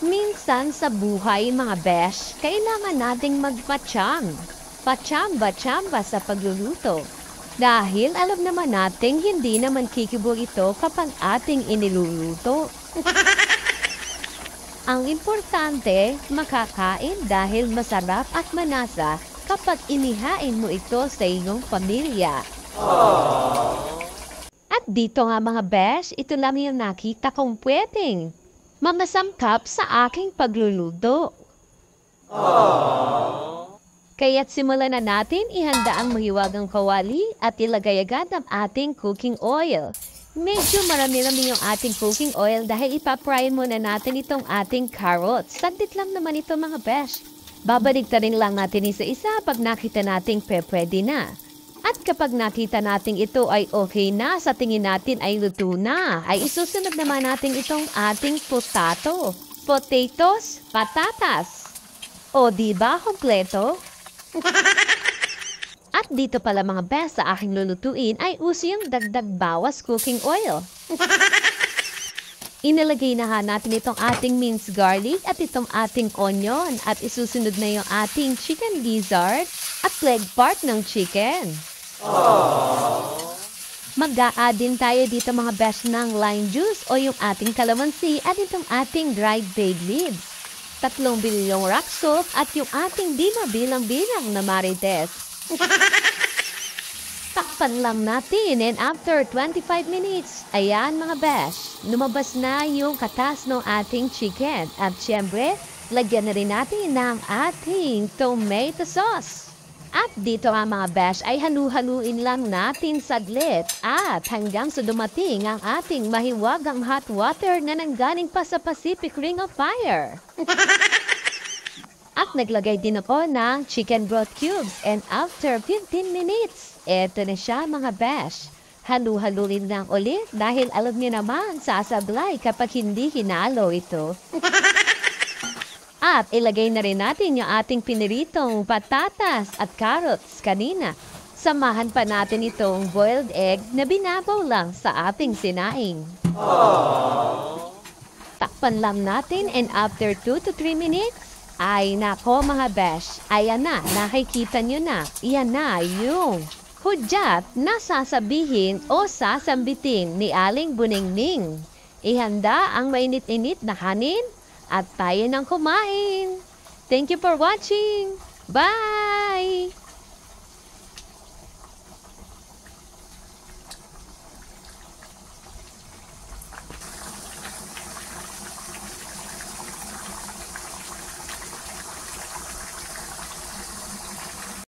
Minsan sa buhay mga besh, kailangan nating magpatsyam. Patsamba-tsamba sa pagluluto. Dahil alam naman nating hindi naman kikibor ito kapag ating iniluluto. Ang importante, makakain dahil masarap at manasa kapag inihain mo ito sa iyong pamilya. At dito nga mga besh, ito lang yung nakita kong pwedeng mamasangkap sa aking pagluluto. Kaya't simulan na natin ihanda ang mahiwagang kawali at ilagay agad ang ating cooking oil. Medyo marami-rami yung ating cooking oil dahil ipapryin muna natin itong ating carrots. Saglit lang naman ito mga besh. Babaligtarin lang natin isa-isa pag nakita nating pwede na. At kapag nakita natin ito ay okay na, sa tingin natin ay luto na, ay isusunod naman natin itong ating potatoes, patatas. O diba, kompleto? At dito pala mga best sa aking lulutuin ay uso yung dagdag bawas cooking oil. Inilagay na natin itong ating minced garlic at itong ating onion at isusunod na yung ating chicken gizzard at leg part ng chicken. Mag-a-add din tayo dito mga besh ng lime juice o yung ating calamansi at itong ating dried bay leaves. 3 bilyong rock salt at yung ating di mabilang-bilang na marites. Takpan lang natin and after 25 minutes, ayan mga besh, lumabas na yung katas ng ating chicken. At syempre, lagyan na rin natin ng ating tomato sauce. At dito nga mga besh ay halu-haluin lang natin saglit at hanggang sa dumating ang ating mahiwagang hot water na nanggaling pa sa Pacific Ring of Fire. At naglagay din ako ng chicken broth cubes and after 15 minutes, eto na siya mga besh. Halu-haluin lang ulit dahil alam niyo naman sasablay kapag hindi hinalo ito. At ilagay na rin natin yung ating piniritong patatas at carrots kanina. Samahan pa natin itong boiled egg na binabaw lang sa ating sinaing. Takpan lang natin and after 2 to 3 minutes, ay nako mga besh, ayan na, nakikita nyo na, iyan na yung hudyat na sasabihin o sasambitin ni Aling Buningning. Ihanda ang mainit-init na kanin at tayo nang kumain. Thank you for watching. Bye!